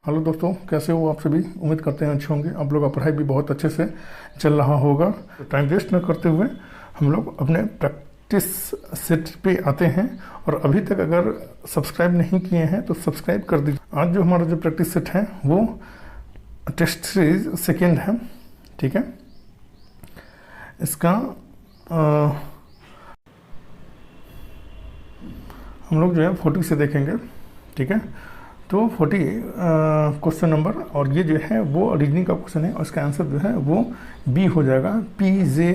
Hello दोस्तों, कैसे हो आप सभी। उम्मीद करते हैं अच्छे होंगे। आप लोग का पढ़ाई भी बहुत अच्छे से चल रहा होगा। तो टाइम वेस्ट न करते हुए हम लोग अपने प्रैक्टिस सेट पे आते हैं। और अभी तक अगर सब्सक्राइब नहीं किए हैं तो सब्सक्राइब कर दीजिए। आज जो हमारा जो प्रैक्टिस सेट है वो टेस्ट सीरीज सेकेंड है। ठीक है, इसका हम लोग जो है 40 से देखेंगे। ठीक है, तो 40 क्वेश्चन नंबर, और ये जो है वो रीजनिंग का क्वेश्चन है और इसका आंसर जो है वो बी हो जाएगा। पी जे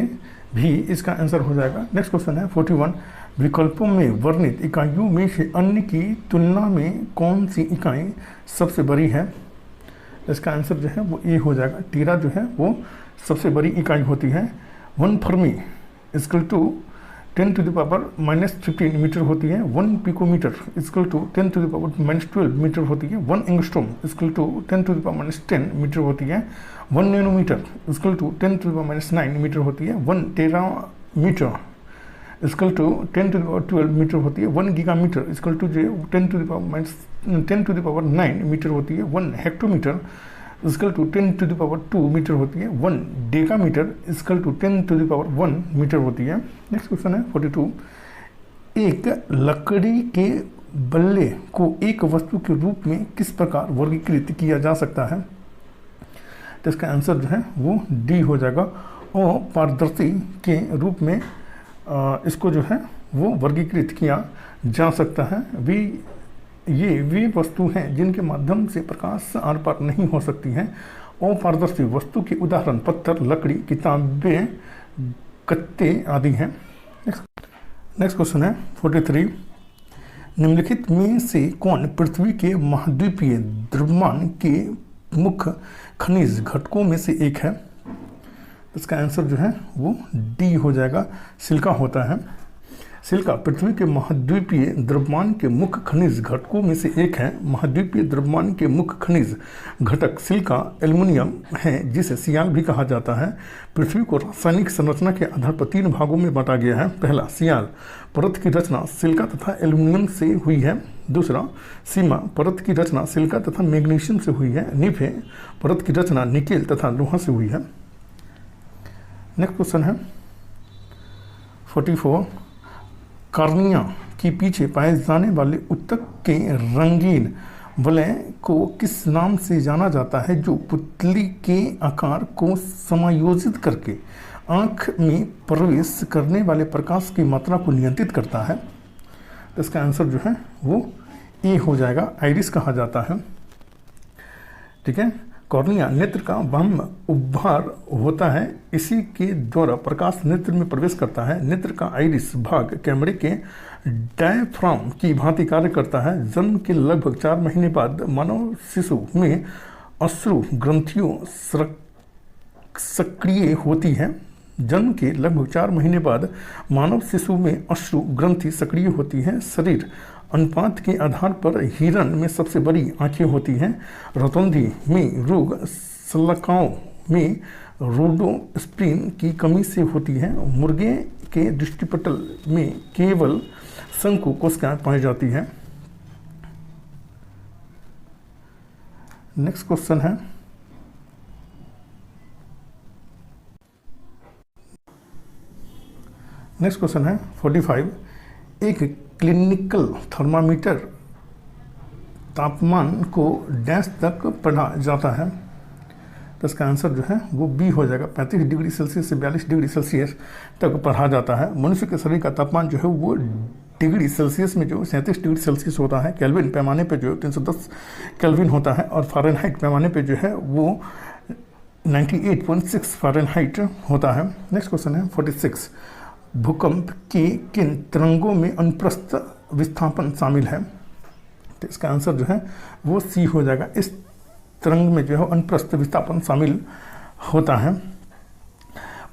भी इसका आंसर हो जाएगा। नेक्स्ट क्वेश्चन है 41, विकल्पों में वर्णित इकाइयों में से अन्य की तुलना में कौन सी इकाई सबसे बड़ी है। इसका आंसर जो है वो ए हो जाएगा। टीरा जो है वो सबसे बड़ी इकाई होती है। 1 fermi equal to 10 to the power -15 metre होती है। 1 picometre equal to 10 to the power -12 metre होती है। 1 angstrom equal to 10 to the power -10 metre होती है। 1 nanometre equal to 10 to the power -9 metre होती है। 1 terametre equal to 10 to the power 12 metre होती है। 1 गीगामीटर इक्वल टू जो 10 to the power 9 मीटर होती है। 1 hectometre equal to 10 to the power 2 metre होती है। 1 decametre equal to 10 to the power 1 metre होती है। नेक्स्ट क्वेश्चन है 42, एक लकड़ी के बल्ले को एक वस्तु के रूप में किस प्रकार वर्गीकृत किया जा सकता है। तो इसका आंसर जो है वो डी हो जाएगा। और पारदर्शी के रूप में इसको जो है वो वर्गीकृत किया जा सकता है। ये वे वस्तु हैं जिनके माध्यम से प्रकाश आर पार नहीं हो सकती हैं। अपारदर्शी वस्तु के उदाहरण पत्थर, लकड़ी, किताबें, गत्ते आदि हैं। नेक्स्ट क्वेश्चन है 43, निम्नलिखित में से कौन पृथ्वी के महाद्वीपीय द्रव्यमान के मुख्य खनिज घटकों में से एक है। इसका आंसर जो है वो डी हो जाएगा। सिलिका होता है। सिलिका पृथ्वी के महाद्वीपीय द्रव्यमान के मुख्य खनिज घटकों में से एक है। महाद्वीपीय द्रव्यमान के मुख्य खनिज घटक सिलिका, एल्युमिनियम है जिसे सियाल भी कहा जाता है। पृथ्वी को रासायनिक संरचना के आधार पर 3 भागों में बांटा गया है। पहला, सियाल परत की रचना सिलिका तथा एल्युमिनियम से हुई है। दूसरा, सीमा परत की रचना सिलिका तथा मैग्नीशियम से हुई है। निफे परत की रचना निकेल तथा लोहा से हुई है। नेक्स्ट क्वेश्चन है 44, कॉर्निया के पीछे पाए जाने वाले उत्तक के रंगीन वलय को किस नाम से जाना जाता है, जो पुतली के आकार को समायोजित करके आँख में प्रवेश करने वाले प्रकाश की मात्रा को नियंत्रित करता है। तो इसका आंसर जो है वो ए हो जाएगा। आइरिस कहा जाता है। ठीक है, कॉर्निया नेत्र का बाह्य उभार होता है। इसी के द्वारा प्रकाश नेत्र में प्रवेश करता है। नेत्र का आइरिस भाग कैमरे के डायफ्राम की भांति कार्य करता है। जन्म के लगभग 4 महीने बाद मानव शिशु में अश्रु ग्रंथियों सक्रिय होती है। जन्म के लगभग 4 महीने बाद मानव शिशु में अश्रु ग्रंथि सक्रिय होती है। शरीर अनुपात के आधार पर हिरण में सबसे बड़ी आंखें होती हैं। रतौंधी में रोग शल्यकाओं में रोडोस्प्रिन की कमी से होती है। मुर्गे के दृष्टिपटल में केवल शंकु कोशिकाएं पाई जाती हैं। नेक्स्ट क्वेश्चन है 45, एक क्लिनिकल थर्मामीटर तापमान को डैश तक पढ़ा जाता है। तो इसका आंसर जो है वो बी हो जाएगा। 35 डिग्री सेल्सियस से 42 डिग्री सेल्सियस तक पढ़ा जाता है। मनुष्य के शरीर का तापमान जो है वो डिग्री सेल्सियस में जो 37 डिग्री सेल्सियस होता है। केल्विन पैमाने पे जो 310 केल्विन होता है। और फ़ारेनहाइट पैमाने पे जो है वो 98.6 फ़ारेनहाइट होता है। नेक्स्ट क्वेश्चन है 46, भूकंप के किन तरंगों में अनुप्रस्थ विस्थापन शामिल है। तो इसका आंसर जो है वो सी हो जाएगा। इस तरंग में जो है अनुप्रस्थ विस्थापन शामिल होता है।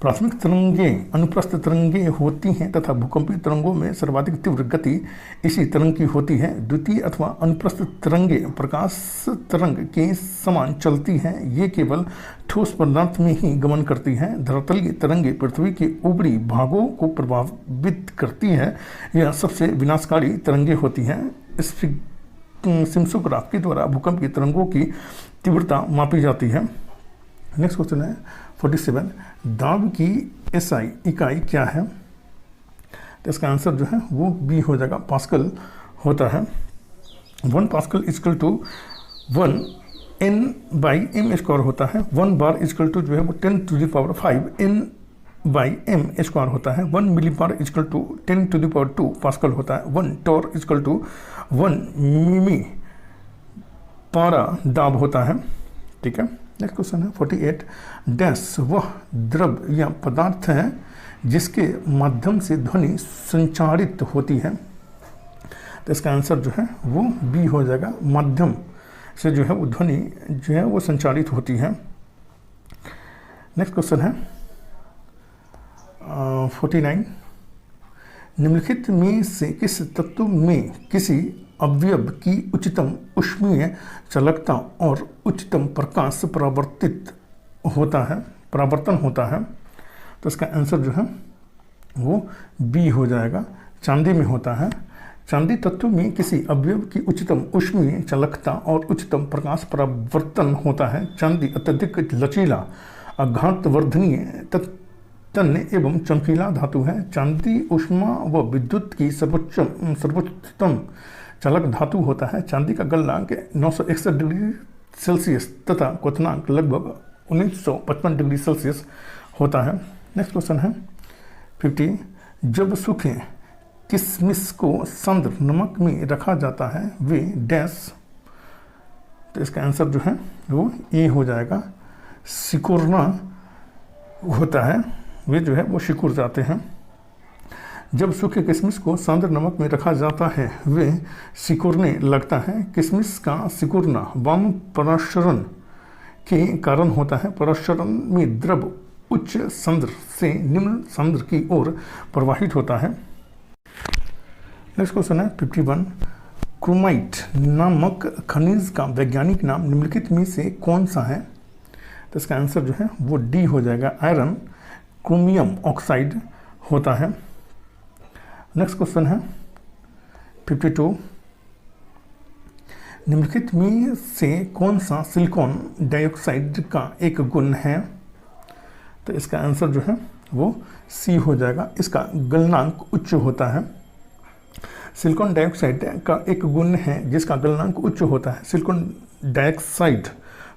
प्राथमिक तरंगें अनुप्रस्थ तरंगें होती हैं तथा भूकंपीय तरंगों में सर्वाधिक तीव्र गति इसी तरंग की होती है। द्वितीय अथवा अनुप्रस्थ तरंगें प्रकाश तरंग के समान चलती हैं। ये केवल ठोस पदार्थ में ही गमन करती हैं। धरातलीय तरंगें पृथ्वी के ऊपरी भागों को प्रभावित करती हैं। यह सबसे विनाशकारी तरंगें होती हैं। सिम्सोग्राफ के द्वारा भूकंप की तरंगों की तीव्रता मापी जाती है। नेक्स्ट क्वेश्चन है 47, दाब की एसआई इकाई क्या है? तो इसका आंसर जो है वो बी हो जाएगा, पास्कल होता है। 1 पास्कल इक्वल टू 1 N/m² होता है। 1 बार इक्वल टू जो है वो 10⁵ N/m² होता है। 1 मिलीबार इक्वल टू 10⁻² पास्कल होता है। 1 टॉर इक्वल टू 1 मिमी पारा दाब होता है। ठीक है। नेक्स्ट क्वेश्चन है 48, डैश वह द्रव या पदार्थ है जिसके माध्यम से ध्वनि संचारित होती है? तो इसका आंसर जो है वो बी हो जाएगा, माध्यम से जो है वो ध्वनि जो है वो संचारित होती है। नेक्स्ट क्वेश्चन है 49, निम्नलिखित में से किस तत्व में किसी अवयव की उच्चतम ऊष्मीय चालकता और उच्चतम प्रकाश परावर्तन होता है? तो इसका आंसर जो है वो बी हो जाएगा, चांदी में होता है। चांदी तत्व में किसी अवयव की उच्चतम ऊष्मीय चालकता और उच्चतम प्रकाश परावर्तन होता है। चांदी अत्यधिक लचीला, आघातवर्धनीय, तन्य एवं चमकीला धातु है। चांदी ऊष्मा व विद्युत की सर्वोच्चतम चालक धातु होता है। चांदी का गलनांक 961 डिग्री सेल्सियस तथा क्वथनांक लगभग 1955 डिग्री सेल्सियस होता है। नेक्स्ट क्वेश्चन है 50, जब सूखे किशमिश को सांद्र नमक में रखा जाता है वे डैश? तो इसका आंसर जो है वो ए हो जाएगा, सिकुड़ना होता है। वे जो है वो सिकुड़ जाते हैं। जब सूखे किशमिश को सांद्र नमक में रखा जाता है वे सिकुड़ने लगता है। किशमिश का सिकुड़ना वाम पराशरण के कारण होता है। पराशरण में द्रव उच्च सांद्र से निम्न सांद्र की ओर प्रवाहित होता है। नेक्स्ट क्वेश्चन है 51, क्रोमाइट नामक खनिज का वैज्ञानिक नाम निम्नलिखित में से कौन सा है? तो इसका आंसर जो है वो डी हो जाएगा, आयरन क्रोमियम ऑक्साइड होता है। नेक्स्ट क्वेश्चन है 52, निम्नलिखित में से कौन सा सिलिकॉन डाइऑक्साइड का एक गुण है? तो इसका आंसर जो है वो सी हो जाएगा, इसका गलनांक उच्च होता है। सिलिकॉन डाइऑक्साइड का एक गुण है जिसका गलनांक उच्च होता है। सिलिकॉन डाइऑक्साइड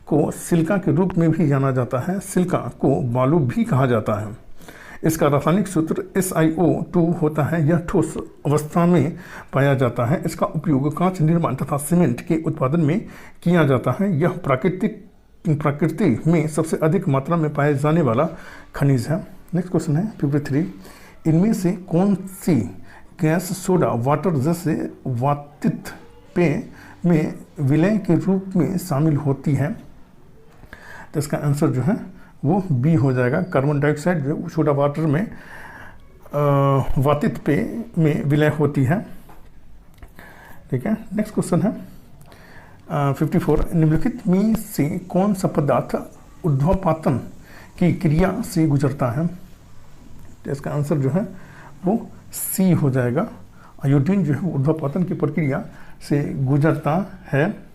को सिलिका के रूप में भी जाना जाता है। सिलिका को बालू भी कहा जाता है। इसका रासायनिक सूत्र SiO2 होता है। यह ठोस अवस्था में पाया जाता है। इसका उपयोग कांच निर्माण तथा सीमेंट के उत्पादन में किया जाता है। यह प्रकृति में सबसे अधिक मात्रा में पाया जाने वाला खनिज है। नेक्स्ट क्वेश्चन है 53, इनमें से कौन सी गैस सोडा वाटर जैसे वातित पेय में विलय के रूप में शामिल होती है? तो इसका आंसर जो है वो बी हो जाएगा, कार्बन डाइऑक्साइड जो सोडा वाटर में वातित पेय में विलय होती है। ठीक है। नेक्स्ट क्वेश्चन है 54, निम्नलिखित में से कौन सा पदार्थ ऊर्ध्वपातन की क्रिया से गुजरता है? तो इसका आंसर जो है वो सी हो जाएगा, आयोडीन जो है ऊर्ध्वपातन की प्रक्रिया से गुजरता है।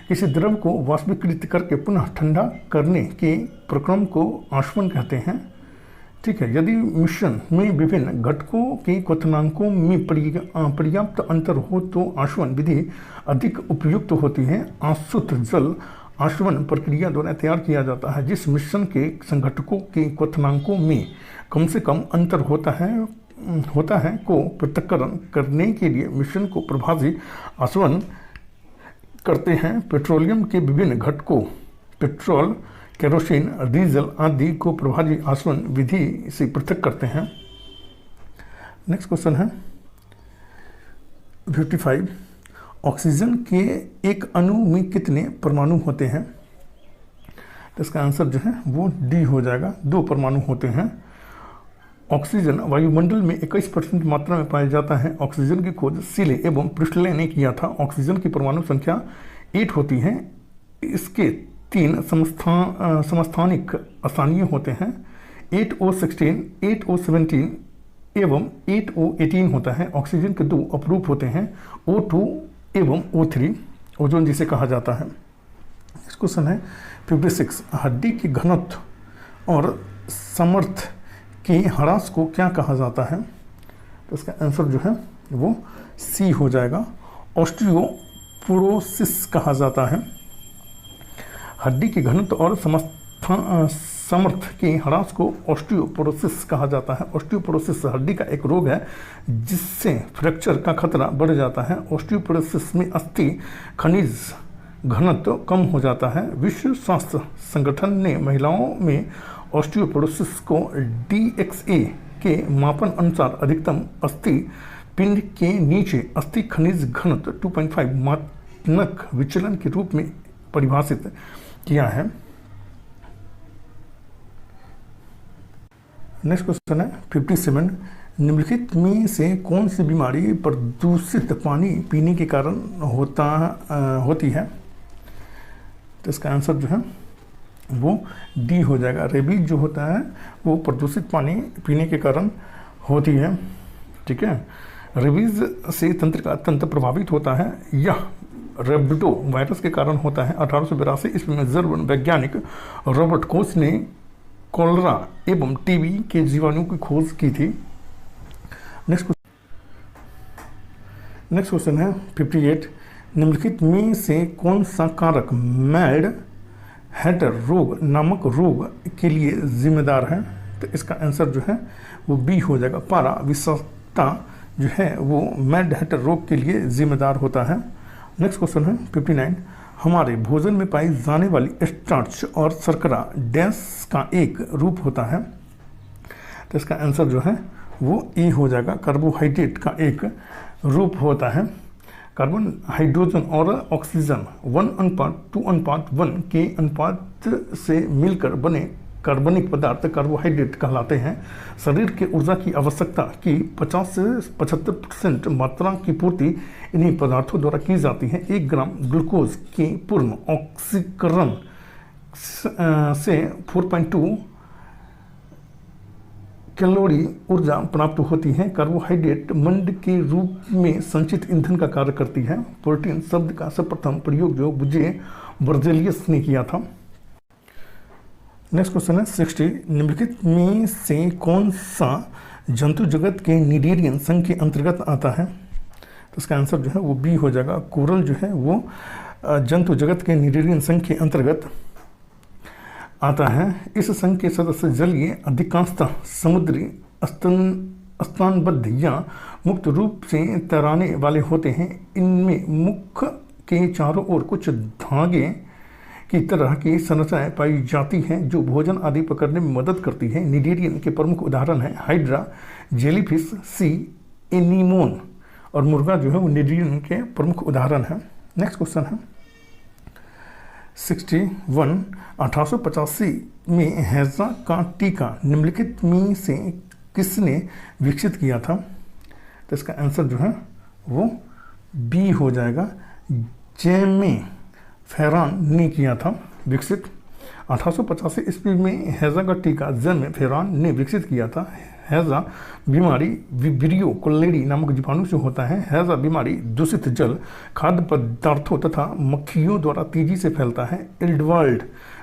किसी द्रव को वाष्पीकृत करके पुनः ठंडा करने के प्रक्रम को आशवन कहते हैं। ठीक है। यदि मिश्रण में विभिन्न घटकों के क्वथनांकों में पर्याप्त अंतर हो तो आशवन विधि अधिक उपयुक्त होती है। आसुत जल आशवन प्रक्रिया द्वारा तैयार किया जाता है। जिस मिश्रण के संघटकों के क्वथनांकों में कम से कम अंतर होता है को पृथक्करण करने के लिए मिश्रण को प्रभावी आसवन करते हैं। पेट्रोलियम के विभिन्न घटकों पेट्रोल, केरोसिन, डीजल आदि को प्रभावी आसवन विधि से पृथक करते हैं। नेक्स्ट क्वेश्चन है 55, ऑक्सीजन के एक अणु में कितने परमाणु होते हैं? तो इसका आंसर जो है वो डी हो जाएगा, 2 परमाणु होते हैं। ऑक्सीजन वायुमंडल में 21% मात्रा में पाया जाता है। ऑक्सीजन की खोज सीले एवं प्रिस्टले ने किया था। ऑक्सीजन की परमाणु संख्या 8 होती है। इसके 3 समस्थानिक स्थानीय होते हैं। 8O16, 8O17 एवं 8O18 होता है। ऑक्सीजन के 2 अपरूप होते हैं, O2 एवं O3 ओजोन जिसे कहा जाता है। नेक्स्ट क्वेश्चन है 56, हड्डी की घनत्व और सामर्थ्य के ह्रास को क्या कहा जाता है? तो इसका आंसर जो है वो सी हो जाएगा, ऑस्टियोपोरोसिस कहा जाता है। हड्डी की घनत्व और सामर्थ्य के ह्रास को ऑस्टियोपोरोसिस कहा जाता है। ऑस्टियोपोरोसिस हड्डी का एक रोग है जिससे फ्रैक्चर का खतरा बढ़ जाता है। ऑस्टियोपोरोसिस में अस्थि खनिज घनत्व कम हो जाता है। विश्व स्वास्थ्य संगठन ने महिलाओं में ऑस्टियोपोरोसिस को DXA के मापन अनुसार अधिकतम अस्थि पिंड के नीचे अस्थि खनिज घनत्व 2.5 मानक विचलन के रूप में परिभाषित किया है। नेक्स्ट क्वेश्चन है 57, निम्नलिखित में से कौन सी बीमारी प्रदूषित पानी पीने के कारण होती है? तो इसका आंसर जो है वो डी हो जाएगा। रेबीज जो होता है वो प्रदूषित पानी पीने के कारण होती है। ठीक है, रेबीज से तंत्र प्रभावित होता है। यह रेबिडो वायरस के कारण होता है। 1882 ईस्वी में जर्मन वैज्ञानिक रॉबर्ट कोच ने कॉलरा एवं टीबी के जीवाणु की खोज की थी। नेक्स्ट क्वेश्चन है 58, निम्नलिखित में से कौन सा कारक मैड हैटर रोग नामक रोग के लिए जिम्मेदार है? तो इसका आंसर जो है वो बी हो जाएगा। पारा विषाक्तता जो है वो मैड हैटर रोग के लिए जिम्मेदार होता है। नेक्स्ट क्वेश्चन है 59, हमारे भोजन में पाई जाने वाली स्टार्च और शर्करा डैश का एक रूप होता है। तो इसका आंसर जो है वो ए हो जाएगा, कार्बोहाइड्रेट का एक रूप होता है। कार्बन, हाइड्रोजन और ऑक्सीजन 1:2:1 के अनुपात से मिलकर बने कार्बनिक पदार्थ कार्बोहाइड्रेट कहलाते हैं। शरीर के ऊर्जा की आवश्यकता की 50 से 75% मात्रा की पूर्ति इन्हीं पदार्थों द्वारा की जाती है। 1 ग्राम ग्लूकोज के पूर्ण ऑक्सीकरण से 4.2 कैलोरी ऊर्जा प्राप्त होती है। कार्बोहाइड्रेट मंड के रूप में संचित ईंधन का कार्य करती है। प्रोटीन शब्द का सर्वप्रथम प्रयोग जो बुजे बर्जेलियस ने किया था। नेक्स्ट क्वेश्चन है 60, निम्नलिखित में से कौन सा जंतु जगत के निडेरियन संघ के अंतर्गत आता है? तो इसका आंसर जो है वो बी हो जाएगा। कोरल जो है वो जंतु जगत के निडेरियन संघ के अंतर्गत आता है। इस संघ के सदस्य जलीय, अधिकांशतः समुद्री, स्तनबद्ध या मुक्त रूप से तैरने वाले होते हैं। इनमें मुख के चारों ओर कुछ धागे की तरह की संरचनाएं पाई जाती हैं जो भोजन आदि पकड़ने में मदद करती है। निडेरियन के प्रमुख उदाहरण हैं हाइड्रा, जेलीफिश, सी एनीमोन और मुर्गा जो है वो निडेरियन के प्रमुख उदाहरण हैं। नेक्स्ट क्वेश्चन है 61, 1885 में हैजा का टीका निम्नलिखित में से किसने विकसित किया था? तो इसका आंसर जो है वो बी हो जाएगा, जेमे फेरान ने किया था विकसित। 1885 ईस्वी में हैजा का टीका जेमे फेरान ने विकसित किया था। हैजा बीमारी विब्रियो कोलेरी नामक जीवाणु से होता है। हैजा बीमारी दूषित जल, खाद्य पदार्थों तथा मक्खियों द्वारा तेजी से फैलता है। एडवर्ड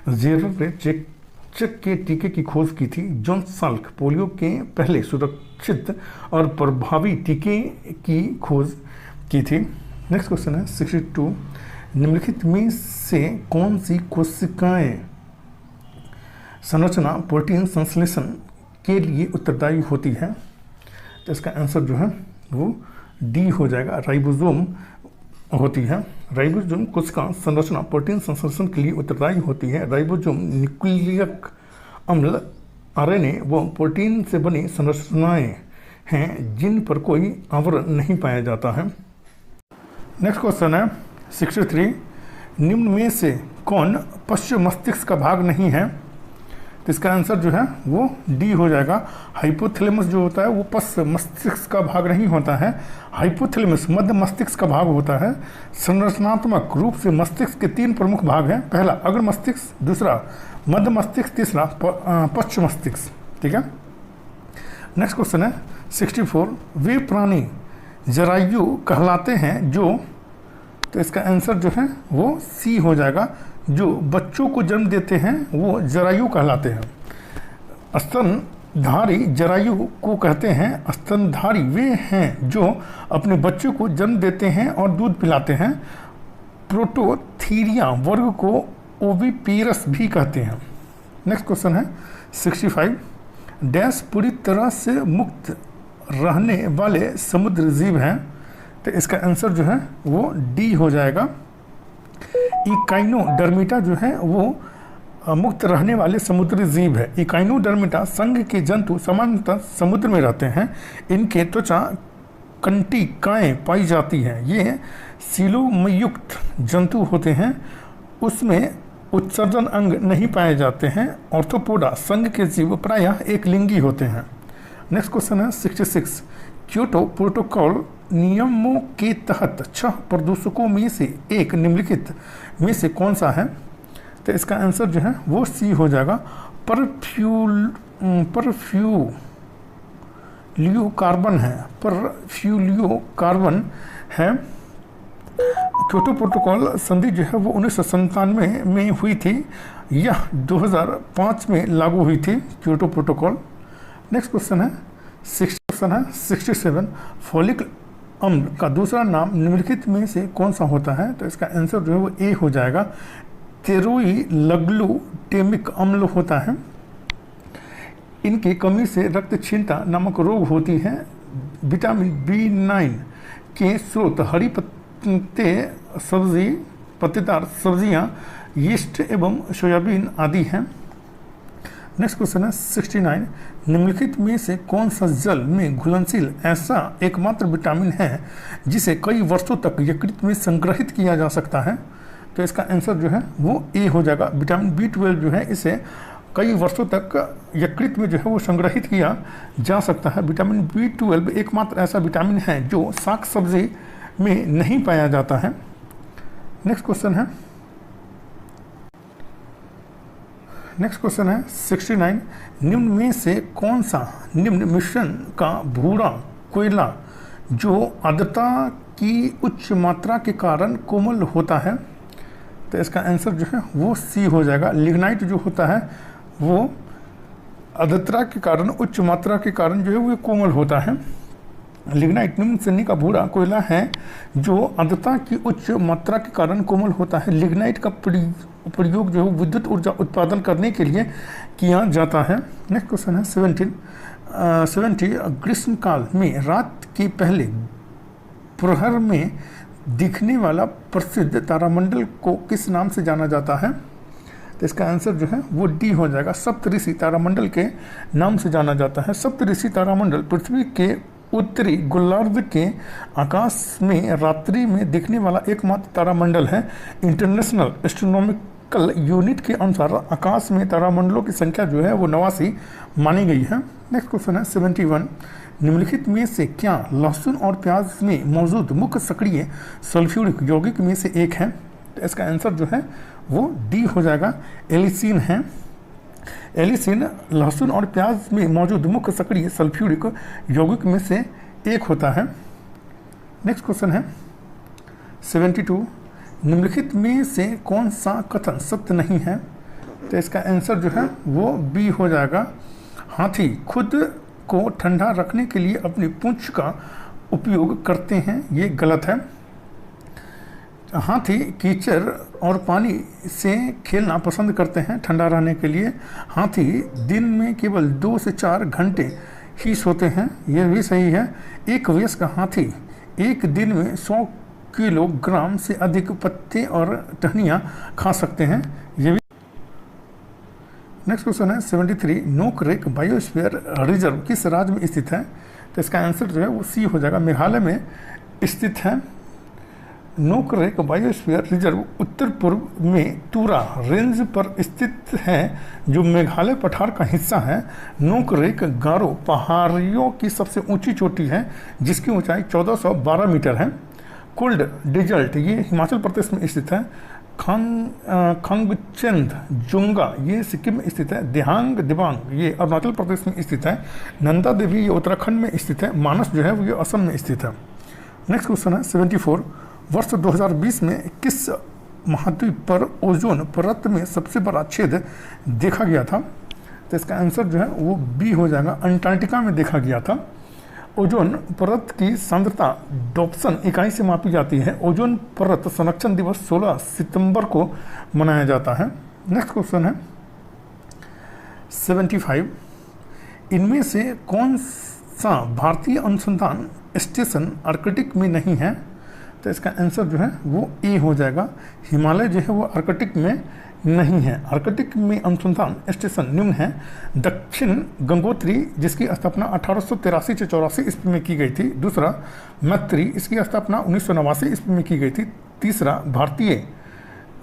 जेनर ने चेचक के टीके की खोज की थी। जॉन साल्क पोलियो के पहले सुरक्षित और प्रभावी टीके की खोज की थी। नेक्स्ट क्वेश्चन है 62, निम्नलिखित में से कौन सी कोशिकाएं संरचना प्रोटीन संश्लेषण के लिए उत्तरदायी होती है? तो इसका आंसर जो है वो डी हो जाएगा, राइबोसोम होती है। राइबोसोम कोशिका संरचना प्रोटीन संश्लेषण के लिए उत्तरदायी होती है। राइबोसोम न्यूक्लियक अम्ल, आरएनए व प्रोटीन से बनी संरचनाएं हैं जिन पर कोई आवरण नहीं पाया जाता है। नेक्स्ट क्वेश्चन है 63, निम्न में से कौन पश्च मस्तिष्क का भाग नहीं है? तो इसका आंसर जो है वो डी हो जाएगा। हाइपोथैलेमस जो होता है वो पश्च मस्तिष्क का भाग नहीं होता है। हाइपोथैलेमस मध्य मस्तिष्क का भाग होता है। संरचनात्मक रूप से मस्तिष्क के 3 प्रमुख भाग हैं। पहला अग्र मस्तिष्क, दूसरा मध्य मस्तिष्क, तीसरा पश्च मस्तिष्क। ठीक है। नेक्स्ट क्वेश्चन है 64, वे प्राणी जरायु कहलाते हैं जो तो इसका आंसर जो है वो सी हो जाएगा। जो बच्चों को जन्म देते हैं वो जरायु कहलाते हैं। स्तनधारी जरायु को कहते हैं। स्तनधारी वे हैं जो अपने बच्चों को जन्म देते हैं और दूध पिलाते हैं। प्रोटोथीरिया वर्ग को ओविपेरस भी कहते हैं। नेक्स्ट क्वेश्चन है 65। डैश पूरी तरह से मुक्त रहने वाले समुद्र जीव हैं। तो इसका आंसर जो है वो डी हो जाएगा। इकाइनोडर्मिटा जो है वो मुक्त रहने वाले समुद्री जीव है। इकाइनोडर्मिटा संघ के जंतु सामान्यतः समुद्र में रहते हैं। इनके त्वचा कंटिकाएँ पाई जाती हैं। ये सीलोमयुक्त जंतु होते हैं। उसमें उत्सर्जन अंग नहीं पाए जाते हैं। ऑर्थोपोडा संघ के जीव प्रायः एक लिंगी होते हैं। नेक्स्ट क्वेश्चन है 66। क्योटो प्रोटोकॉल नियमों के तहत 6 प्रदूषकों में से एक निम्नलिखित में से कौन सा है। तो इसका आंसर जो है वो सी हो जाएगा। परफ्यूलियोकार्बन है। परफ्यूलियोकार्बन है। क्योटो प्रोटोकॉल संधि जो है वो 1997 में हुई थी। यह 2005 में लागू हुई थी क्योटो प्रोटोकॉल। नेक्स्ट क्वेश्चन है 67। फोलिक अम्ल का दूसरा नाम निम्नलिखित में से कौन सा होता है। तो इसका आंसर जो है वो ए हो जाएगा। तेरोइलग्लूटेमिक अम्ल होता है। इनकी कमी से रक्तक्षीणता नामक रोग होती है। विटामिन B9 के स्रोत हरी पत्तेदार सब्जियां, यीस्ट एवं सोयाबीन आदि हैं। नेक्स्ट क्वेश्चन है 69। निम्नलिखित में से कौन सा जल में घुलनशील ऐसा एकमात्र विटामिन है जिसे कई वर्षों तक यकृत में संग्रहित किया जा सकता है। तो इसका आंसर जो है वो ए हो जाएगा। विटामिन B12 जो है इसे कई वर्षों तक यकृत में जो है वो संग्रहित किया जा सकता है। विटामिन B12 एकमात्र ऐसा विटामिन है जो साग सब्जी में नहीं पाया जाता है। नेक्स्ट क्वेश्चन है 69। निम्न में से कौन सा निम्न मिश्रण का भूरा कोयला जो आर्द्रता की उच्च मात्रा के कारण कोमल होता है। तो इसका आंसर जो है वो सी हो जाएगा। लिग्नाइट जो होता है वो आर्द्रता के कारण उच्च मात्रा के कारण जो है वो कोमल होता है। लिग्नाइट निम्न श्रेणी का भूरा कोयला है जो आर्द्रता की उच्च मात्रा के कारण कोमल होता है। लिग्नाइट का प्रयोग जो है विद्युत ऊर्जा उत्पादन करने के लिए किया जाता है। नेक्स्ट क्वेश्चन है 70। ग्रीष्मकाल में रात के पहले प्रहर में दिखने वाला प्रसिद्ध तारामंडल को किस नाम से जाना जाता है। तो इसका आंसर जो है वो डी हो जाएगा। सप्तऋषि तारामंडल के नाम से जाना जाता है। सप्तऋषि तारामंडल पृथ्वी के उत्तरी गोलार्ध के आकाश में रात्रि में दिखने वाला एकमात्र तारामंडल है। इंटरनेशनल एस्ट्रोनॉमिकल यूनिट के अनुसार आकाश में तारामंडलों की संख्या जो है वो 89 मानी गई है। नेक्स्ट क्वेश्चन है 71। निम्नलिखित में से क्या लहसुन और प्याज में मौजूद मुख्य सक्रिय सल्फ्यूरिक यौगिक में से एक है। तो इसका आंसर जो है वो डी हो जाएगा। एलिसिन है। एलिसिन लहसुन और प्याज में मौजूद मुख्य सक्रिय सल्फ्यूरिक यौगिक में से एक होता है। नेक्स्ट क्वेश्चन है 72। निम्नलिखित में से कौन सा कथन सत्य नहीं है। तो इसका आंसर जो है वो बी हो जाएगा। हाथी खुद को ठंडा रखने के लिए अपनी पूंछ का उपयोग करते हैं, ये गलत है। हाथी कीचड़ और पानी से खेलना पसंद करते हैं ठंडा रहने के लिए। हाथी दिन में केवल 2 से 4 घंटे ही सोते हैं, यह भी सही है। एक वयस्क हाथी एक दिन में 100 किलोग्राम से अधिक पत्ते और टहनियाँ खा सकते हैं, ये भी। नेक्स्ट क्वेश्चन है 73। नोकरेक बायोस्फीयर रिजर्व किस राज्य में स्थित है। तो इसका आंसर जो है वो सी हो जाएगा। मेघालय में स्थित है। नोकरेक बायोस्फीयर रिजर्व उत्तर पूर्व में तुरा रेंज पर स्थित है जो मेघालय पठार का हिस्सा है। नोकरेक गारो पहाड़ियों की सबसे ऊंची चोटी है जिसकी ऊंचाई 1412 मीटर है। कोल्ड डेजर्ट ये हिमाचल प्रदेश में स्थित है। खंगचेंद जुंगा ये सिक्किम में स्थित है। दिहांग दिबांग ये अरुणाचल प्रदेश में स्थित है। नंदा देवी ये उत्तराखंड में स्थित है। मानस जो है वो ये असम में स्थित है। नेक्स्ट क्वेश्चन है 74। वर्ष 2020 में किस महाद्वीप पर ओजोन परत में सबसे बड़ा छेद देखा गया था? तो इसका आंसर जो है वो बी हो जाएगा, अंटार्कटिका में देखा गया था। ओजोन परत की सांद्रता डॉप्सन इकाई से मापी जाती है। ओजोन परत संरक्षण दिवस 16 सितंबर को मनाया जाता है। नेक्स्ट क्वेश्चन है 75, इनमें से कौन सा भारतीय अनुसंधान स्टेशन आर्कटिक में नहीं है? तो इसका आंसर जो है वो ए हो जाएगा, हिमालय जो है वो आर्कटिक में नहीं है। आर्कटिक में अनुसंधान स्टेशन निम्न है: दक्षिण गंगोत्री, जिसकी स्थापना 1883 से 84 ईस्वी में की गई थी। दूसरा मैत्री, इसकी स्थापना 1989 ईस्वी में की गई थी। तीसरा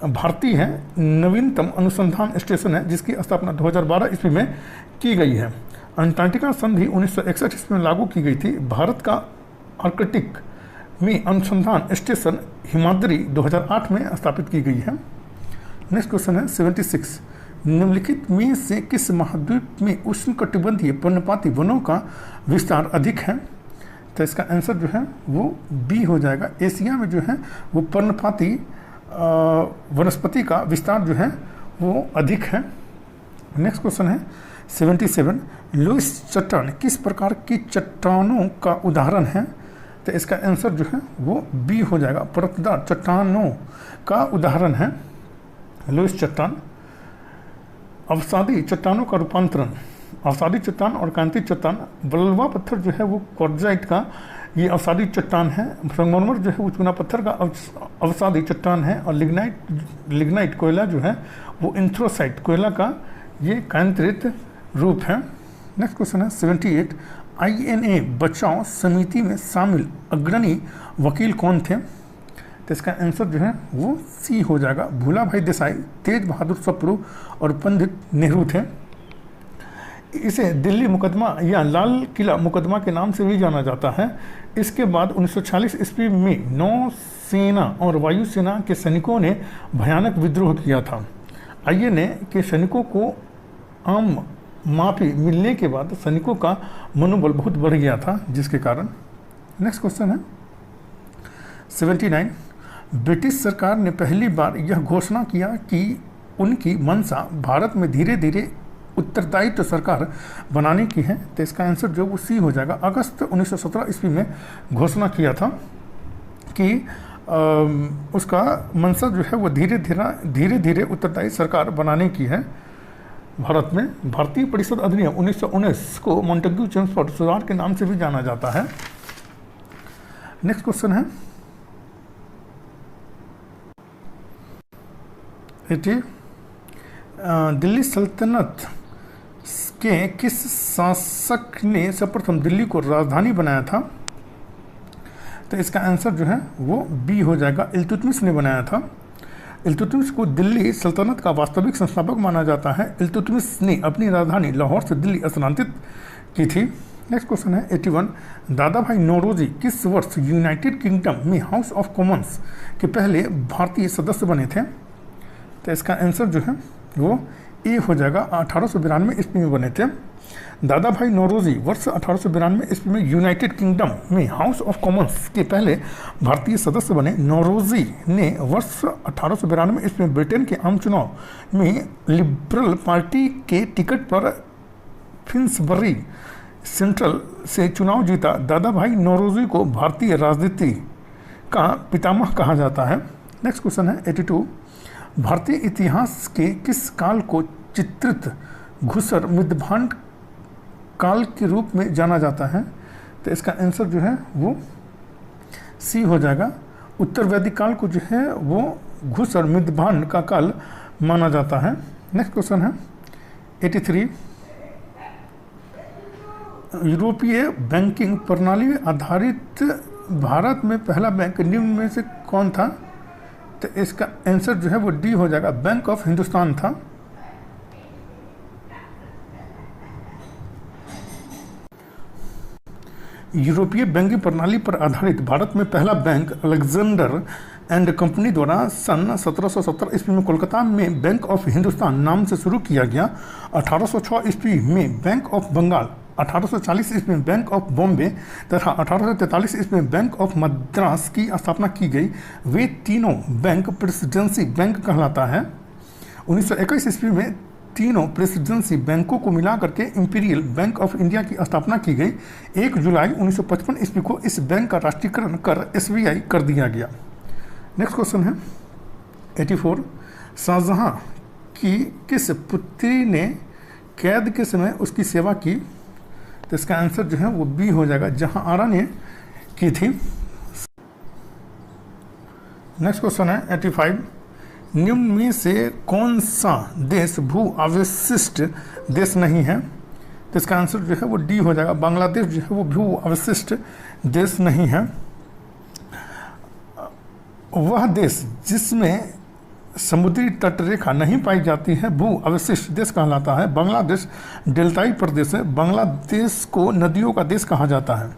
भारतीय है नवीनतम अनुसंधान स्टेशन है, जिसकी स्थापना 2012 ईस्वी में की गई है। अंटार्कटिका संधि 1961 ईस्वी में लागू की गई थी। भारत का आर्कटिक में अनुसंधान स्टेशन हिमाद्री 2008 में स्थापित की गई है। नेक्स्ट क्वेश्चन है 76, निम्नलिखित में से किस महाद्वीप में उष्णकटिबंधीय पर्णपाती वनों का विस्तार अधिक है? तो इसका आंसर जो है वो बी हो जाएगा, एशिया में जो है वो पर्णपाती वनस्पति का विस्तार जो है वो अधिक है। नेक्स्ट क्वेश्चन है 77, लुईस चट्टान किस प्रकार की चट्टानों का उदाहरण है? तो इसका आंसर जो है वो बी हो जाएगा, परतदार चट्टानों का उदाहरण है लुईस चट्टान। अवसादी चट्टानों का रूपांतरण, अवसादी चट्टान और कांति चट्टान। बलवा पत्थर जो है वो क्वार्ट्जाइट का ये अवसादी चट्टान है। संगमरमर जो है वो चूना पत्थर का अवसादी चट्टान है। और लिग्नाइट कोयला जो है वो एंथ्रोसाइट कोयला का ये कांतिरित रूप है। नेक्स्ट क्वेश्चन है 78, INA बचाव समिति में शामिल अग्रणी वकील कौन थे? तो इसका आंसर जो है वो सी हो जाएगा, भूला भाई देसाई, तेज बहादुर सप्रू और पंडित नेहरू थे। इसे दिल्ली मुकदमा या लाल किला मुकदमा के नाम से भी जाना जाता है। इसके बाद 1946 ईस्वी में नौसेना और वायुसेना के सैनिकों ने भयानक विद्रोह किया था। INA के सैनिकों को आम माफी मिलने के बाद सैनिकों का मनोबल बहुत बढ़ गया था, जिसके कारण। नेक्स्ट क्वेश्चन है 79, ब्रिटिश सरकार ने पहली बार यह घोषणा किया कि उनकी मंशा भारत में धीरे धीरे उत्तरदायित्व सरकार बनाने की है। तो इसका आंसर जो वो सी हो जाएगा, अगस्त 1917 ईस्वी में घोषणा किया था कि उसका मंशा जो है वो धीरे धीरे उत्तरदायी सरकार बनाने की है भारत में। भारतीय परिषद अधिनियम 1919 को मॉन्टेग्यू चेम्सफोर्ड सुधार के नाम से भी जाना जाता है। नेक्स्ट क्वेश्चन है 80, दिल्ली सल्तनत के किस शासक ने सर्वप्रथम दिल्ली को राजधानी बनाया था? तो इसका आंसर जो है वो बी हो जाएगा, इल्तुतमिश ने बनाया था। इल्तुतमिश को दिल्ली सल्तनत का वास्तविक संस्थापक माना जाता है। इल्तुतमिश ने अपनी राजधानी लाहौर से दिल्ली स्थानांतरित की थी। नेक्स्ट क्वेश्चन है 81, दादा भाई नौरोजी किस वर्ष यूनाइटेड किंगडम में हाउस ऑफ कॉमन्स के पहले भारतीय सदस्य बने थे? तो इसका आंसर जो है वो ए हो जाएगा, 1892 ईस्वी में बने थे। दादा भाई नौरोजी वर्ष 1892 ईस्वी में यूनाइटेड किंगडम में हाउस ऑफ कॉमन्स के पहले भारतीय सदस्य बने। नौरोजी ने वर्ष 1892 ईस्वी में ब्रिटेन के आम चुनाव में लिबरल पार्टी के टिकट पर फिन्सबरी सेंट्रल से चुनाव जीता। दादा भाई नौरोजी को भारतीय राजनीति का पितामह कहा जाता है। नेक्स्ट क्वेश्चन है 82, भारतीय इतिहास के किस काल को चित्रित घुसर मितभांड काल के रूप में जाना जाता है? तो इसका आंसर जो है वो सी हो जाएगा, उत्तर वैदिक काल को जो है वो घुसर मितभांड का काल माना जाता है। नेक्स्ट क्वेश्चन है 83, यूरोपीय बैंकिंग प्रणाली आधारित भारत में पहला बैंक निम्न में से कौन था? तो इसका आंसर जो है वो डी हो जाएगा, बैंक ऑफ हिंदुस्तान था। यूरोपीय बैंकिंग प्रणाली पर आधारित भारत में पहला बैंक अलेक्जेंडर एंड कंपनी द्वारा सन 1770 ईस्वी में कोलकाता में बैंक ऑफ हिंदुस्तान नाम से शुरू किया गया। 1806 ईस्वी में बैंक ऑफ बंगाल 1840 ईस्वी में बैंक ऑफ बॉम्बे तथा 1843 ईस्वी में बैंक ऑफ मद्रास की स्थापना की गई। वे तीनों बैंक प्रेसिडेंसी बैंक कहलाता है। 1921 ईस्वी में तीनों प्रेसिडेंसी बैंकों को मिला करके इंपीरियल बैंक ऑफ इंडिया की स्थापना की गई। 1 जुलाई 1955 ईस्वी को इस बैंक का राष्ट्रीयकरण कर SBI कर दिया गया। नेक्स्ट क्वेश्चन है 84, शाहजहां की किस पुत्री ने कैद के समय उसकी सेवा की? तो इसका आंसर जो है वो बी हो जाएगा, जहां आरा ने की थी। नेक्स्ट क्वेश्चन है 85, निम्न में से कौन सा देश भू अवशिष्ट देश नहीं है? तो इसका आंसर जो है वो डी हो जाएगा, बांग्लादेश जो है वो भू अवशिष्ट देश नहीं है। वह देश जिसमें समुद्री तटरेखा नहीं पाई जाती है भू अवशिष्ट देश कहलाता है। बांग्लादेश डेल्टाई प्रदेश है। बांग्लादेश को नदियों का देश कहा जाता है।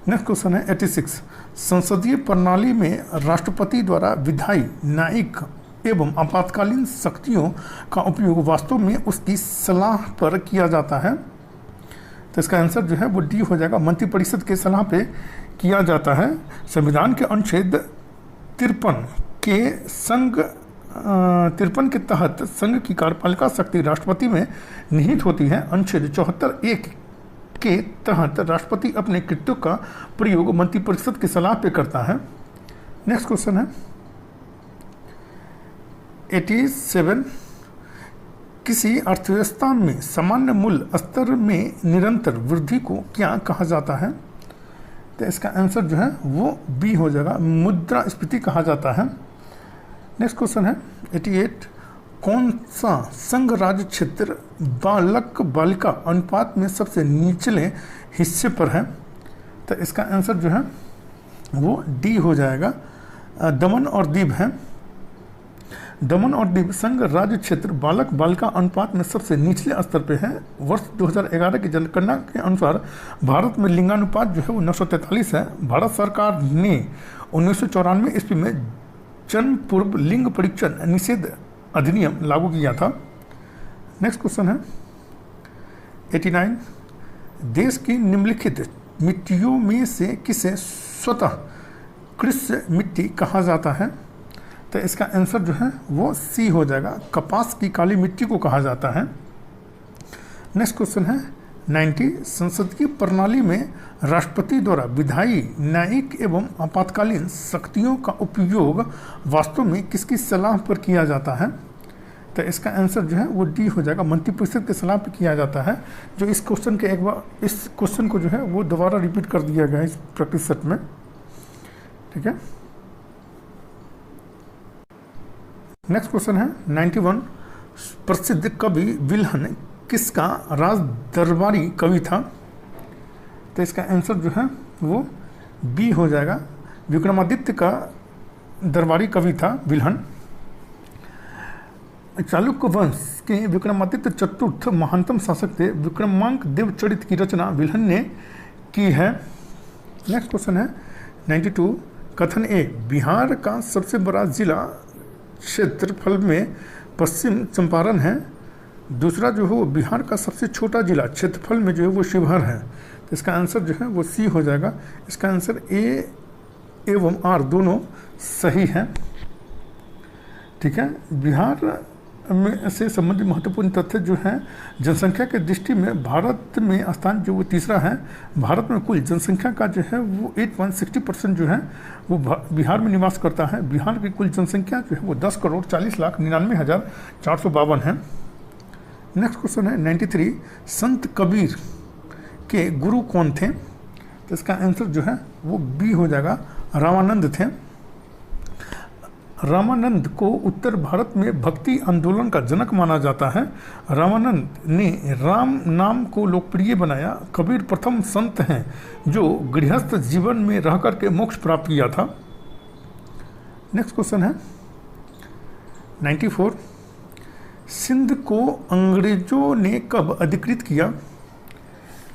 नेक्स्ट क्वेश्चन है 86, संसदीय प्रणाली में राष्ट्रपति द्वारा विधायी, न्यायिक एवं आपातकालीन शक्तियों का उपयोग वास्तव में उसकी सलाह पर किया जाता है। तो इसका आंसर जो है वो डी हो जाएगा, मंत्रिपरिषद के सलाह पे किया जाता है। संविधान के अनुच्छेद 53 के तहत संघ की कार्यपालिका शक्ति राष्ट्रपति में निहित होती है। अनुच्छेद 74(1) के तहत राष्ट्रपति अपने कृत्यों का प्रयोग मंत्रिपरिषद की सलाह पे करता है। नेक्स्ट क्वेश्चन है 87, किसी अर्थव्यवस्था में सामान्य मूल्य स्तर में निरंतर वृद्धि को क्या कहा जाता है? तो इसका आंसर जो है वो बी हो जाएगा, मुद्रास्फीति कहा जाता है। नेक्स्ट क्वेश्चन है 88, कौन सा संघ राज्य क्षेत्र बालक बालिका अनुपात में सबसे निचले हिस्से पर है? तो इसका आंसर जो है वो डी हो जाएगा, दमन और दीव है। दमन और दीव संघ राज्य क्षेत्र बालक बालिका अनुपात में सबसे निचले स्तर पे है। वर्ष 2011 की जनगणना के अनुसार भारत में लिंगानुपात जो है वो 943 है। भारत सरकार ने 1994 ईस्वी में जन्म पूर्व लिंग परीक्षण निषेध अधिनियम लागू किया था। नेक्स्ट क्वेश्चन है 89, देश की निम्नलिखित मिट्टियों में से किसे स्वतः कृषि मिट्टी कहा जाता है? तो इसका आंसर जो है वो सी हो जाएगा, कपास की काली मिट्टी को कहा जाता है। नेक्स्ट क्वेश्चन है 90, संसदीय प्रणाली में राष्ट्रपति द्वारा विधायी, न्यायिक एवं आपातकालीन शक्तियों का उपयोग वास्तव में किसकी सलाह पर किया जाता है? तो इसका आंसर जो है वो डी हो जाएगा, मंत्रिपरिषद की सलाह पर किया जाता है। जो इस क्वेश्चन के एक बार इस क्वेश्चन को जो है वो दोबारा रिपीट कर दिया गया है इस प्रैक्टिस सेट में। ठीक है। नेक्स्ट क्वेश्चन है 91, प्रसिद्ध कवि विल्हन किसका राज दरबारी कवि था? तो इसका आंसर जो है वो बी हो जाएगा, विक्रमादित्य का दरबारी कवि था विल्हन। चालुक्य वंश के विक्रमादित्य चतुर्थ महानतम शासक थे। विक्रमांक देवचरित की रचना विल्हन ने की है। नेक्स्ट क्वेश्चन है 92, कथन ए, बिहार का सबसे बड़ा जिला क्षेत्रफल में पश्चिम चंपारण है। दूसरा जो है वो बिहार का सबसे छोटा जिला क्षेत्रफल में जो है वो शिवहर है। तो इसका आंसर जो है वो सी हो जाएगा। इसका आंसर ए एवं आर दोनों सही है। ठीक है। बिहार में से संबंधित महत्वपूर्ण तथ्य जो है, जनसंख्या के दृष्टि में भारत में स्थान जो वो तीसरा है। भारत में कुल जनसंख्या का जो है वो 8.60% जो है वो बिहार में निवास करता है। बिहार की कुल जनसंख्या जो है वो 10,40,99,452 है। नेक्स्ट क्वेश्चन है 93, संत कबीर के गुरु कौन थे? तो इसका आंसर जो है वो बी हो जाएगा, रामानंद थे। रामानंद को उत्तर भारत में भक्ति आंदोलन का जनक माना जाता है। रामानंद ने राम नाम को लोकप्रिय बनाया। कबीर प्रथम संत हैं जो गृहस्थ जीवन में रह करके मोक्ष प्राप्त किया था। नेक्स्ट क्वेश्चन है 94, सिंध को अंग्रेजों ने कब अधिकृत किया?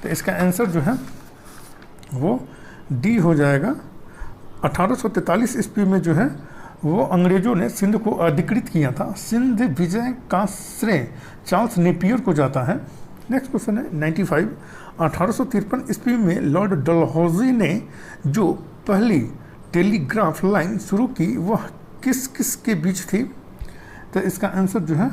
तो इसका आंसर जो है वो डी हो जाएगा, 1843 ईस्वी में जो है वो अंग्रेजों ने सिंध को अधिकृत किया था। सिंध विजय का श्रेय चार्ल्स नेपियर को जाता है। नेक्स्ट क्वेश्चन है 95, 1853 ईस्वी में लॉर्ड डलहौजी ने जो पहली टेलीग्राफ लाइन शुरू की वह किस किस के बीच थी? तो इसका आंसर जो है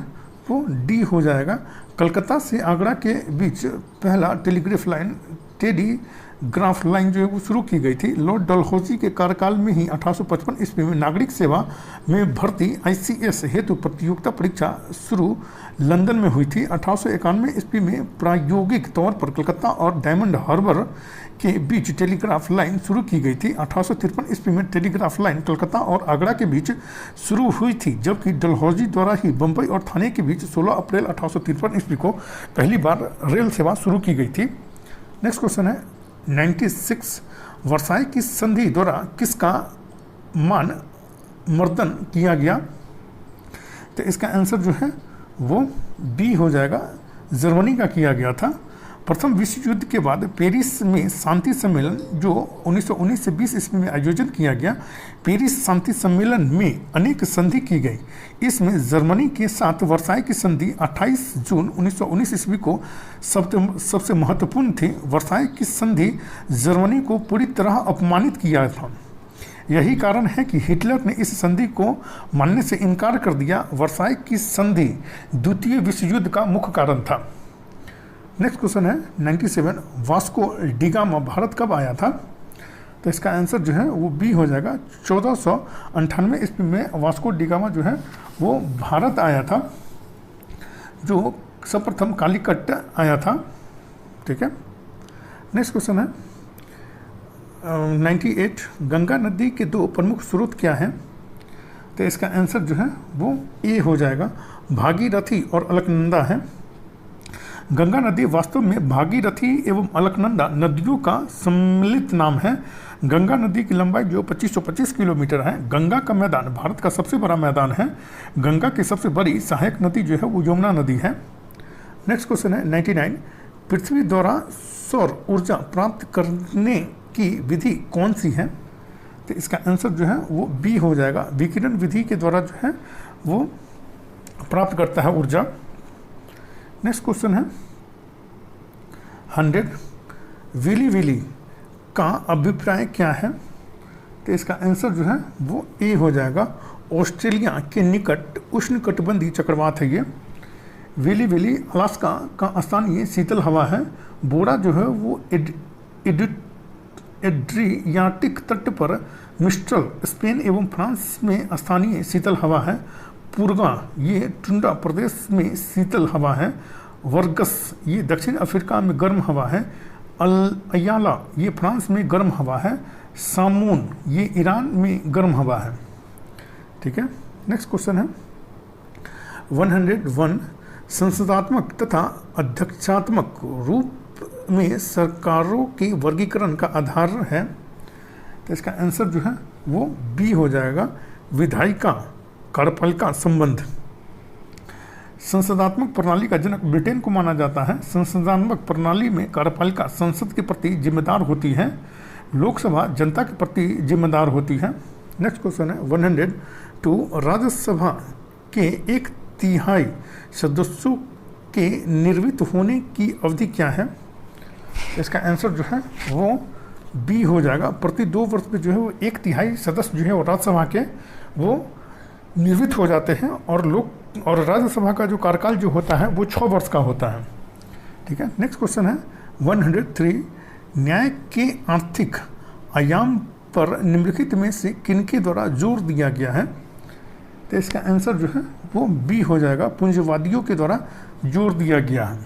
वो डी हो जाएगा। कलकत्ता से आगरा के बीच पहला टेलीग्राफ लाइन टेलीग्राफ लाइन जो है वो शुरू की गई थी। लॉर्ड डलहौजी के कार्यकाल में ही 1855 ईस्वी में नागरिक सेवा में भर्ती ICS हेतु प्रतियोगिता परीक्षा शुरू लंदन में हुई थी। 1891 ईस्वी में प्रायोगिक तौर पर कलकत्ता और डायमंड हार्बर के बीच टेलीग्राफ लाइन शुरू की गई थी। 1853 ईस्वी में टेलीग्राफ लाइन कलकत्ता और आगरा के बीच शुरू हुई थी, जबकि डलहौजी द्वारा ही बम्बई और थाने के बीच 16 अप्रैल 1853 ईस्वी को पहली बार रेल सेवा शुरू की गई थी। नेक्स्ट क्वेश्चन है 96, वर्साई की संधि द्वारा किसका मान मर्दन किया गया? तो इसका आंसर जो है वो बी हो जाएगा, जर्मनी का किया गया था। प्रथम विश्व युद्ध के बाद पेरिस में शांति सम्मेलन जो 1919 से 20 ईस्वी में आयोजन किया गया, पेरिस शांति सम्मेलन में अनेक संधि की गई। इसमें जर्मनी के साथ वर्साई की संधि 28 जून 1919 ईस्वी को सबसे महत्वपूर्ण थी। वर्साई की संधि जर्मनी को पूरी तरह अपमानित किया था। यही कारण है कि हिटलर ने इस संधि को मानने से इनकार कर दिया। वर्साई की संधि द्वितीय विश्व युद्ध का मुख्य कारण था। नेक्स्ट क्वेश्चन है 97, वास्को डिगामा भारत कब आया था? तो इसका आंसर जो है वो बी हो जाएगा। 1498 ईस्वी में वास्को डिगामा जो है वो भारत आया था, जो सर्वप्रथम कालीकट आया था। ठीक है। नेक्स्ट क्वेश्चन है 98, गंगा नदी के दो प्रमुख स्रोत क्या हैं? तो इसका आंसर जो है वो ए हो जाएगा, भागीरथी और अलकनंदा है। गंगा नदी वास्तव में भागीरथी एवं अलकनंदा नदियों का सम्मिलित नाम है। गंगा नदी की लंबाई जो 2525 किलोमीटर है। गंगा का मैदान भारत का सबसे बड़ा मैदान है। गंगा की सबसे बड़ी सहायक नदी जो है वो यमुना नदी है। नेक्स्ट क्वेश्चन है 99, पृथ्वी द्वारा सौर ऊर्जा प्राप्त करने की विधि कौन सी है? तो इसका आंसर जो है वो बी हो जाएगा, विकिरण विधि के द्वारा जो है वो प्राप्त करता है ऊर्जा। नेक्स्ट क्वेश्चन है 100, विली विली का अभिप्राय क्या है? तो इसका आंसर जो है वो ए हो जाएगा, ऑस्ट्रेलिया के निकट उष्णकटिबंधीय चक्रवात है ये। विली विली अलास्का का स्थानीय शीतल हवा है। बोरा जो है वो एड्रियाटिक तट पर मिस्ट्रल स्पेन एवं फ्रांस में स्थानीय शीतल हवा है। पुरगा ये टुंड्रा प्रदेश में शीतल हवा है। वर्गस ये दक्षिण अफ्रीका में गर्म हवा है। अयाला ये फ्रांस में गर्म हवा है। सामून ये ईरान में गर्म हवा है। ठीक है। नेक्स्ट क्वेश्चन है 101, संसदात्मक तथा अध्यक्षात्मक रूप में सरकारों के वर्गीकरण का आधार है। तो इसका आंसर जो है वो बी हो जाएगा, विधायिका कार्यपालिका संबंध। संसदात्मक प्रणाली का जनक ब्रिटेन को माना जाता है। संसदात्मक प्रणाली में कार्यपालिका संसद के प्रति जिम्मेदार होती है, लोकसभा जनता के प्रति जिम्मेदार होती है। नेक्स्ट क्वेश्चन है 102, राज्यसभा के 1/3 सदस्यों के निर्वित होने की अवधि क्या है? इसका आंसर जो है वो बी हो जाएगा, प्रति 2 वर्ष में जो है वो 1/3 सदस्य जो है वो राज्यसभा के वो निर्वित हो जाते हैं, और राज्यसभा का जो कार्यकाल जो होता है वो 6 वर्ष का होता है। ठीक है। नेक्स्ट क्वेश्चन है 103, न्याय के आर्थिक आयाम पर निम्नलिखित में से किनके द्वारा जोर दिया गया है? तो इसका आंसर जो है वो बी हो जाएगा, पूंजीवादियों के द्वारा जोर दिया गया है।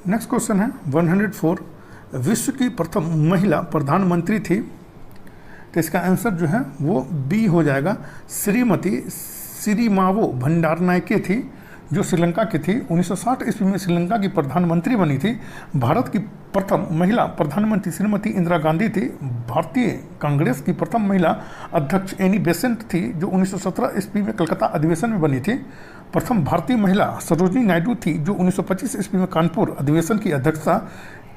नेक्स्ट क्वेश्चन है 104, विश्व की प्रथम महिला प्रधानमंत्री थी। तो इसका आंसर जो है वो बी हो जाएगा, श्रीमती सिरिमावो भंडारनायके थी, जो श्रीलंका की थी। 1960 ईस्वी में श्रीलंका की प्रधानमंत्री बनी थी। भारत की प्रथम महिला प्रधानमंत्री श्रीमती इंदिरा गांधी थी। भारतीय कांग्रेस की प्रथम महिला अध्यक्ष एनी बेसेंट थी, जो 1917 ईस्वी में कलकत्ता अधिवेशन में बनी थी। प्रथम भारतीय महिला सरोजिनी नायडू थी, जो 1925 ईस्वी में कानपुर अधिवेशन की अध्यक्षता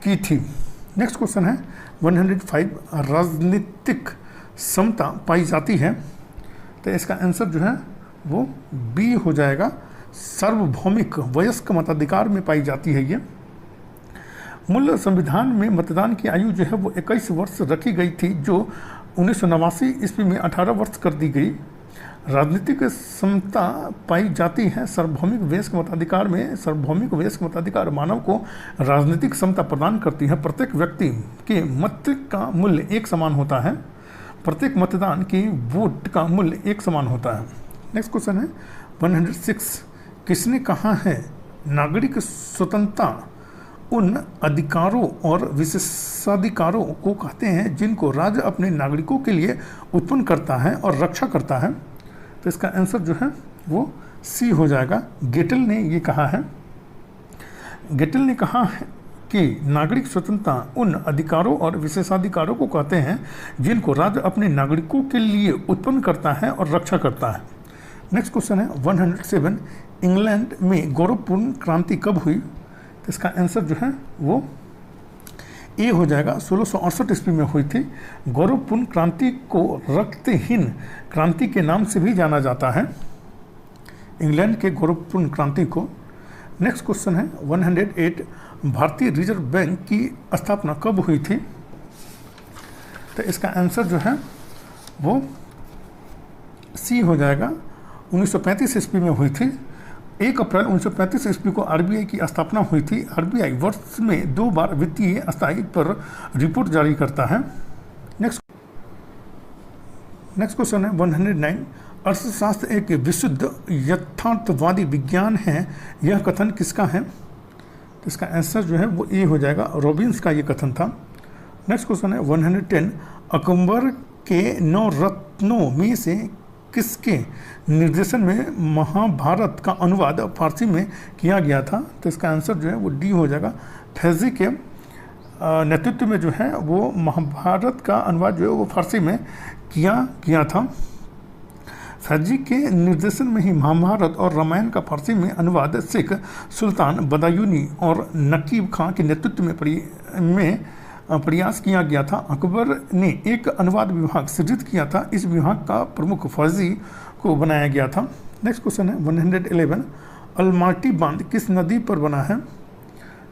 की थी। नेक्स्ट क्वेश्चन है 105, राजनीतिक समता पाई जाती है। तो इसका आंसर जो है वो बी हो जाएगा, सार्वभौमिक वयस्क मताधिकार में पाई जाती है। ये मूल संविधान में मतदान की आयु जो है वो 21 वर्ष रखी गई थी, जो 1989 ईस्वी में 18 वर्ष कर दी गई। राजनीतिक समता पाई जाती है सार्वभौमिक वयस्क मताधिकार में। सार्वभौमिक वयस्क मताधिकार मानव को राजनीतिक समता प्रदान करती है। प्रत्येक व्यक्ति के मत का मूल्य एक समान होता है। प्रत्येक मतदान की वोट का मूल्य एक समान होता है। नेक्स्ट क्वेश्चन है 106, किसने कहा है नागरिक स्वतंत्रता उन अधिकारों और विशेषाधिकारों को कहते हैं जिनको राज्य अपने नागरिकों के लिए उत्पन्न करता है और रक्षा करता है। तो इसका आंसर जो है वो सी हो जाएगा। गेटल ने ये कहा है। गेटल ने कहा है कि नागरिक स्वतंत्रता उन अधिकारों और विशेषाधिकारों को कहते हैं जिनको राज्य अपने नागरिकों के लिए उत्पन्न करता है और रक्षा करता है। नेक्स्ट क्वेश्चन है 107, इंग्लैंड में गौरवपूर्ण क्रांति कब हुई? तो इसका आंसर जो है वो ए हो जाएगा। 1668 ईस्वी में हुई थी। गौरवपूर्ण क्रांति को रक्तहीन क्रांति के नाम से भी जाना जाता है, इंग्लैंड के गौरवपूर्ण क्रांति को। नेक्स्ट क्वेश्चन है 108, भारतीय रिजर्व बैंक की स्थापना कब हुई थी? तो इसका आंसर जो है वो सी हो जाएगा। 1935 ईस्वी में हुई थी। 1 अप्रैल 1935 ईस्वी को आरबीआई की स्थापना हुई थी। आरबीआई वर्ष में 2 बार वित्तीय स्थायित्व पर रिपोर्ट जारी करता है। नेक्स्ट क्वेश्चन है 109, अर्थशास्त्र एक विशुद्ध यथार्थवादी विज्ञान है, यह कथन किसका है? तो इसका आंसर जो है वो ए हो जाएगा। रॉबिन्स का ये कथन था। नेक्स्ट क्वेश्चन है 110, अकबर के 9 रत्नों में से किसके निर्देशन में महाभारत का अनुवाद फारसी में किया गया था? तो इसका आंसर जो है वो डी हो जाएगा। फैजी के नेतृत्व में जो है वो महाभारत का अनुवाद जो है वो फारसी में किया गया था। फैजी के निर्देशन में ही महाभारत और रामायण का फारसी में अनुवाद सिख सुल्तान बदायूनी और नकीब खां के नेतृत्व में प्रयास किया गया था। अकबर ने एक अनुवाद विभाग सृजित किया था। इस विभाग का प्रमुख फौजी को बनाया गया था। नेक्स्ट क्वेश्चन है 111, अलमाटी बांध किस नदी पर बना है?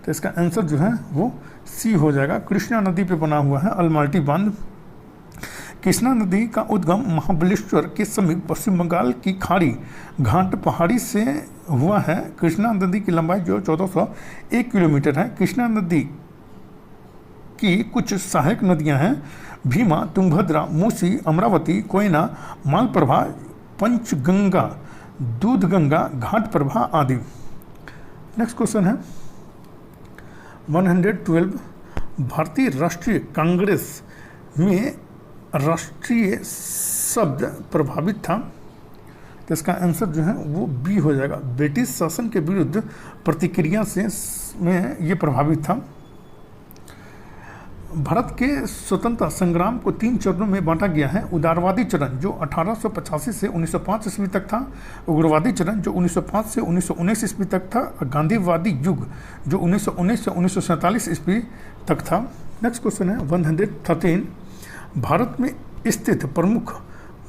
तो इसका आंसर जो है वो सी हो जाएगा। कृष्णा नदी पर बना हुआ है अलमाटी बांध। कृष्णा नदी का उद्गम महाबलेश्वर के समीप पश्चिम बंगाल की खाड़ी घाट पहाड़ी से हुआ है। कृष्णा नदी की लंबाई जो 1401 किलोमीटर है। कृष्णा नदी की कुछ सहायक नदियां हैं, भीमा, तुंगभद्रा, मूसी, अमरावती, कोयना, मालप्रभा, पंचगंगा, दूधगंगा, घाटप्रभा आदि। नेक्स्ट क्वेश्चन है 112, भारतीय राष्ट्रीय कांग्रेस में राष्ट्रीय शब्द प्रभावित था। तो इसका आंसर जो है वो बी हो जाएगा। ब्रिटिश शासन के विरुद्ध प्रतिक्रिया से में ये प्रभावित था। भारत के स्वतंत्रता संग्राम को 3 चरणों में बांटा गया है। उदारवादी चरण जो 1885 से 1905 ईस्वी तक था, उग्रवादी चरण जो 1905 से 1919 ईस्वी तक था, गांधीवादी युग जो 1919 से 1947 ईस्वी तक था। नेक्स्ट क्वेश्चन है 113, भारत में स्थित प्रमुख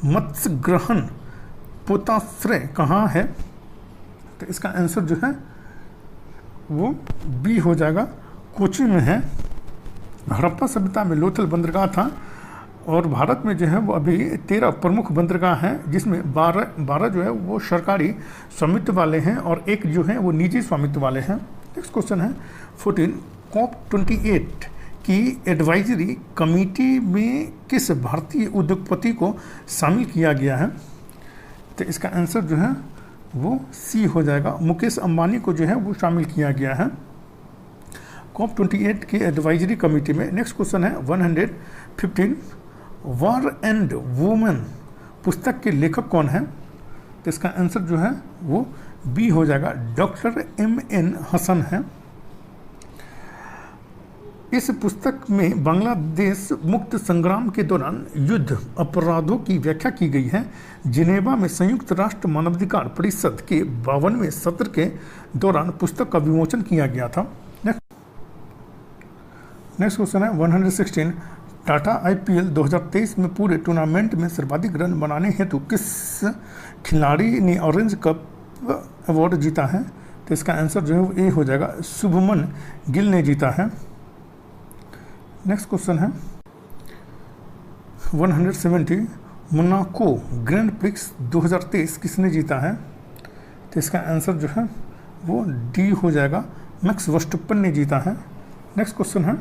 मत्स्य ग्रहण पोताश्रय कहाँ है? तो इसका आंसर जो है वो बी हो जाएगा, कोची में है। हड़प्पा सभ्यता में लोथल बंदरगाह था और भारत में जो है वो अभी 13 प्रमुख बंदरगाह हैं, जिसमें 12 जो है वो सरकारी स्वामित्व वाले हैं और एक जो है वो निजी स्वामित्व वाले हैं। नेक्स्ट क्वेश्चन है 14, COP28 की एडवाइजरी कमेटी में किस भारतीय उद्योगपति को शामिल किया गया है? तो इसका आंसर जो है वो सी हो जाएगा। मुकेश अंबानी को जो है वो शामिल किया गया है COP28 की एडवाइजरी कमेटी में। नेक्स्ट क्वेश्चन है 115, वॉर एंड वुमेन पुस्तक के लेखक कौन है? तो इसका आंसर जो है वो बी हो जाएगा, डॉक्टर MN हसन है। इस पुस्तक में बांग्लादेश मुक्त संग्राम के दौरान युद्ध अपराधों की व्याख्या की गई है। जिनेवा में संयुक्त राष्ट्र मानवाधिकार परिषद के 52वें सत्र के दौरान पुस्तक का विमोचन किया गया था। नेक्स्ट क्वेश्चन है 116, टाटा IPL 2023 में पूरे टूर्नामेंट में सर्वाधिक रन बनाने हेतु किस खिलाड़ी ने ऑरेंज कैप अवार्ड जीता है? तो इसका आंसर जो है वो ए हो जाएगा, शुभमन गिल ने जीता है। नेक्स्ट क्वेश्चन है 170 मोनाको ग्रैंड प्रिक्स 2023 किसने जीता है? तो इसका आंसर जो है वो डी हो जाएगा, मैक्स वर्स्टप्पन ने जीता है। नेक्स्ट क्वेश्चन है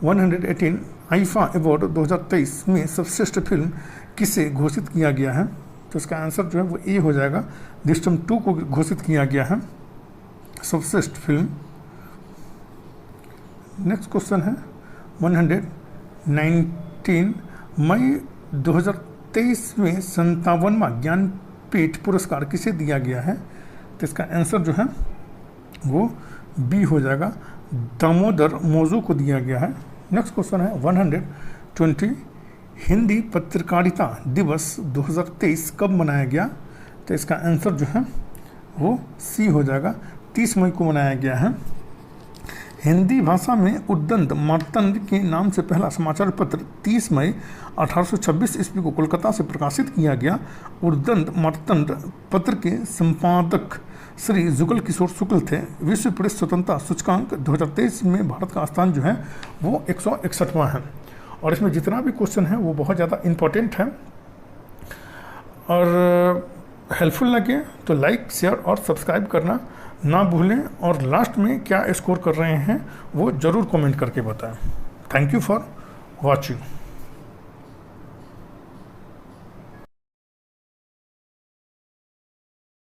118 आईफा अवार्ड 2023 में सर्वश्रेष्ठ फिल्म किसे घोषित किया गया है? तो इसका आंसर जो है वो ए हो जाएगा, दृश्यम 2 को घोषित किया गया है सर्वश्रेष्ठ फिल्म। नेक्स्ट क्वेश्चन है 119 मई 2023 में 57वां ज्ञानपीठ पुरस्कार किसे दिया गया है? तो इसका आंसर जो है वो बी हो जाएगा, दामोदर मौजू को दिया गया है। नेक्स्ट क्वेश्चन है 120 हिंदी पत्रकारिता दिवस 2023 कब मनाया गया? तो इसका आंसर जो है वो सी हो जाएगा, 30 मई को मनाया गया है। हिंदी भाषा में उद्दंड मार्तंड के नाम से पहला समाचार पत्र 30 मई 1826 ईस्वी को कोलकाता से प्रकाशित किया गया। उद्दंड मार्तंड पत्र के संपादक श्री जुगल किशोर शुक्ल थे। विश्व प्रेस स्वतंत्रता सूचकांक 2023 में भारत का स्थान जो है वो 161वां है। और इसमें जितना भी क्वेश्चन है वो बहुत ज़्यादा इम्पोर्टेंट है, और हेल्पफुल लगे तो लाइक, शेयर और सब्सक्राइब करना ना भूलें। और लास्ट में क्या स्कोर कर रहे हैं वो ज़रूर कमेंट करके बताएं। Thank you for watching.